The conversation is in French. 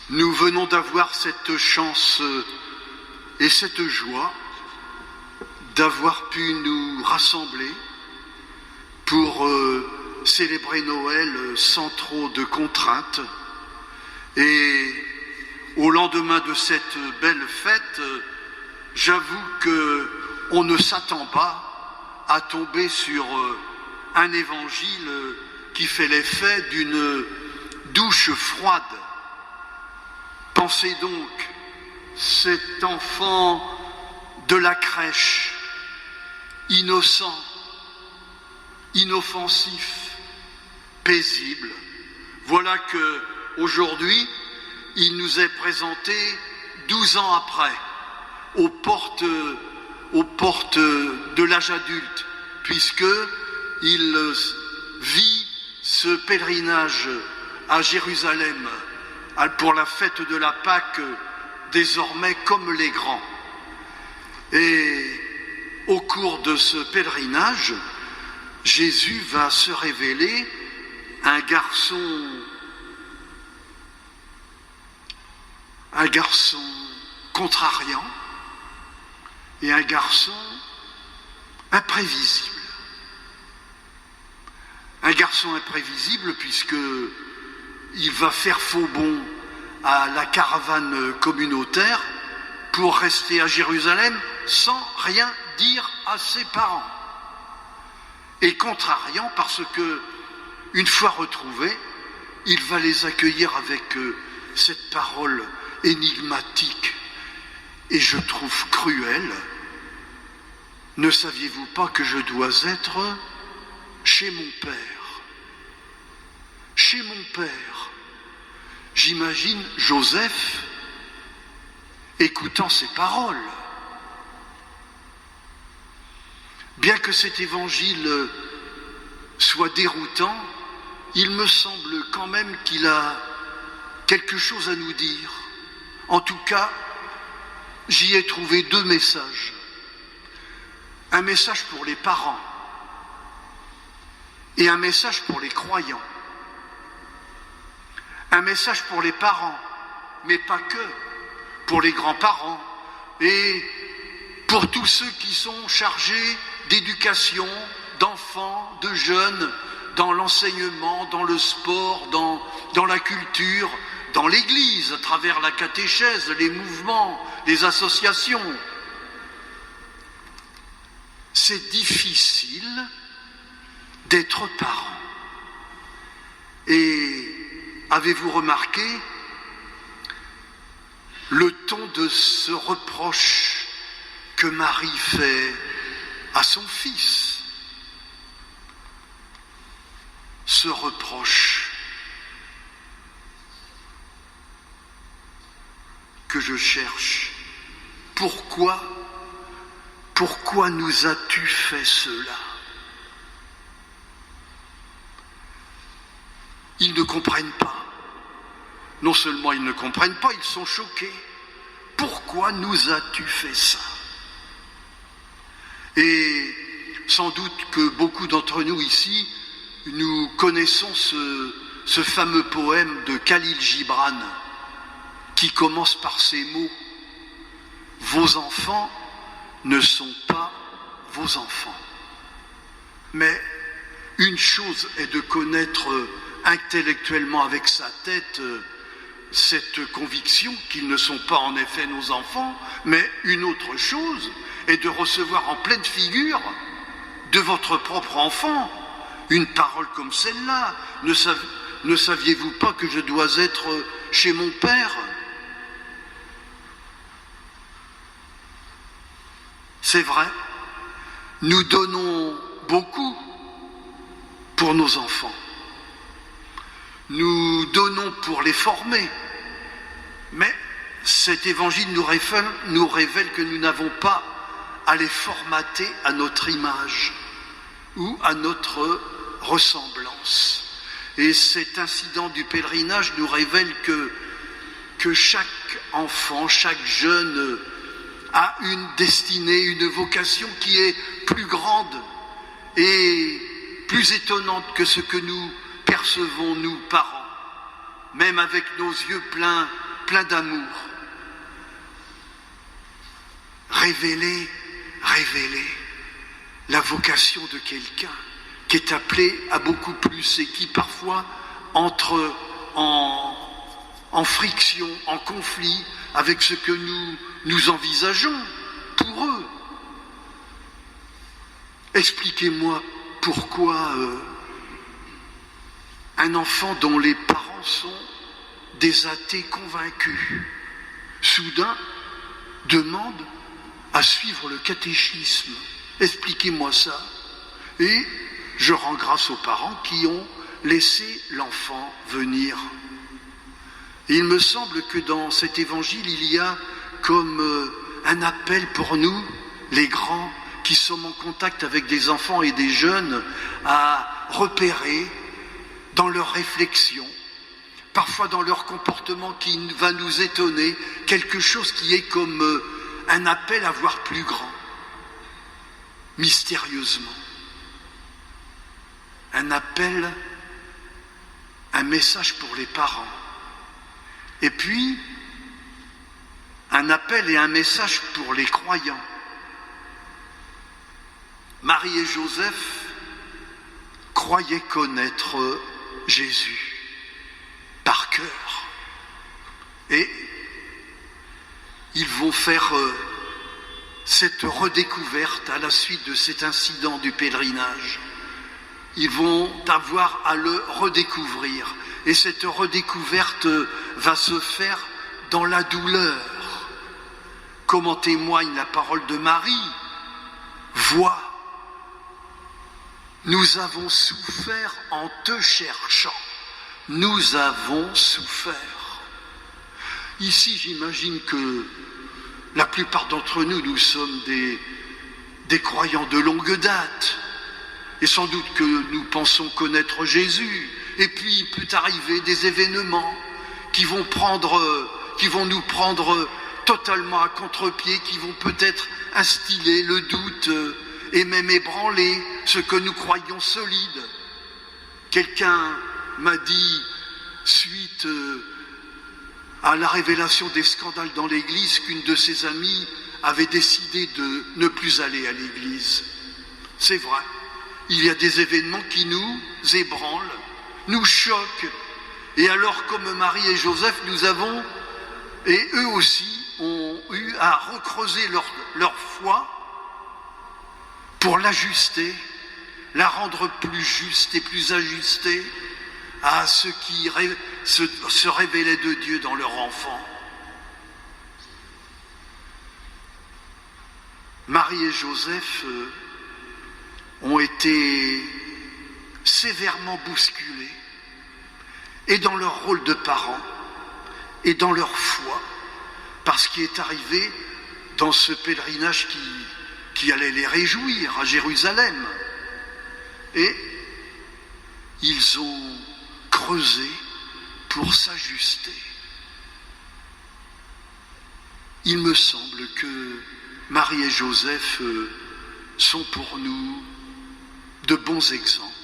Nous venons d'avoir cette chance et cette joie d'avoir pu nous rassembler pour célébrer Noël sans trop de contraintes. Et au lendemain de cette belle fête, j'avoue qu'on ne s'attend pas à tomber sur un évangile qui fait l'effet d'une douche froide. Pensez donc, cet enfant de la crèche, innocent, inoffensif, paisible, voilà que aujourd'hui, il nous est présenté 12 ans après, aux portes de l'âge adulte, puisqu'il vit ce pèlerinage à Jérusalem pour la fête de la Pâque, désormais comme les grands. Et au cours de ce pèlerinage, Jésus va se révéler un garçon contrariant et un garçon imprévisible. Un garçon imprévisible puisqu'il va faire faux bond à la caravane communautaire pour rester à Jérusalem sans rien dire à ses parents. Et contrariant parce que, une fois retrouvé, il va les accueillir avec cette parole énigmatique et je trouve cruelle. Ne saviez-vous pas que je dois être chez mon père? Chez mon père. J'imagine Joseph écoutant ces paroles. Bien que cet évangile soit déroutant, il me semble quand même qu'il a quelque chose à nous dire. En tout cas, j'y ai trouvé deux messages. Un message pour les parents et un message pour les croyants. Un message pour les parents, mais pas que, pour les grands-parents et pour tous ceux qui sont chargés d'éducation, d'enfants, de jeunes, dans l'enseignement, dans le sport, dans la culture, dans l'Église, à travers la catéchèse, les mouvements, les associations. C'est difficile d'être parent. Et avez-vous remarqué le ton de ce reproche que Marie fait à son fils? Ce reproche que je cherche. Pourquoi nous as-tu fait cela? Ils ne comprennent pas. Non seulement ils ne comprennent pas, ils sont choqués. Pourquoi nous as-tu fait ça? Et sans doute que beaucoup d'entre nous ici, nous connaissons ce fameux poème de Khalil Gibran qui commence par ces mots: vos enfants ne sont pas vos enfants. Mais une chose est de connaître intellectuellement avec sa tête cette conviction qu'ils ne sont pas en effet nos enfants, mais une autre chose est de recevoir en pleine figure de votre propre enfant une parole comme celle-là. Ne saviez-vous pas que je dois être chez mon père? C'est vrai, nous donnons beaucoup pour nos enfants. Nous donnons pour les former. Mais cet évangile nous révèle que nous n'avons pas à les formater à notre image ou à notre ressemblance. Et cet incident du pèlerinage nous révèle que chaque enfant, chaque jeune a une destinée, une vocation qui est plus grande et plus étonnante que ce que nous percevons, nous, parents. Même avec nos yeux pleins plein d'amour. Révéler la vocation de quelqu'un qui est appelé à beaucoup plus et qui parfois entre en friction, en conflit avec ce que nous envisageons pour eux. Expliquez-moi pourquoi un enfant dont les parents sont des athées convaincus, soudain demande à suivre le catéchisme. Expliquez-moi ça. Et je rends grâce aux parents qui ont laissé l'enfant venir. Et il me semble que dans cet évangile, il y a comme un appel pour nous, les grands, qui sommes en contact avec des enfants et des jeunes, à repérer dans leurs réflexions, parfois dans leur comportement qui va nous étonner, quelque chose qui est comme un appel à voir plus grand, mystérieusement. Un appel, un message pour les parents. Et puis, un appel et un message pour les croyants. Marie et Joseph croyaient connaître Jésus par cœur. Et ils vont faire cette redécouverte à la suite de cet incident du pèlerinage. Ils vont avoir à le redécouvrir. Et cette redécouverte va se faire dans la douleur. Comme en témoigne la parole de Marie. Vois, nous avons souffert en te cherchant. Nous avons souffert. Ici, j'imagine que la plupart d'entre nous, nous sommes des croyants de longue date. Et sans doute que nous pensons connaître Jésus. Et puis, il peut arriver des événements qui vont nous prendre totalement à contre-pied, qui vont peut-être instiller le doute et même ébranler ce que nous croyons solide. Quelqu'un m'a dit, suite à la révélation des scandales dans l'Église, qu'une de ses amies avait décidé de ne plus aller à l'Église. C'est vrai, il y a des événements qui nous ébranlent, nous choquent. Et alors, comme Marie et Joseph, nous avons, et eux aussi, ont eu à recreuser leur foi pour l'ajuster, la rendre plus juste et plus ajustée à ce qui se révélait de Dieu dans leur enfant. Marie et Joseph ont été sévèrement bousculés, et dans leur rôle de parents, et dans leur foi, par ce qui est arrivé dans ce pèlerinage qui allait les réjouir à Jérusalem. Et ils ont creusé pour s'ajuster. Il me semble que Marie et Joseph sont pour nous de bons exemples.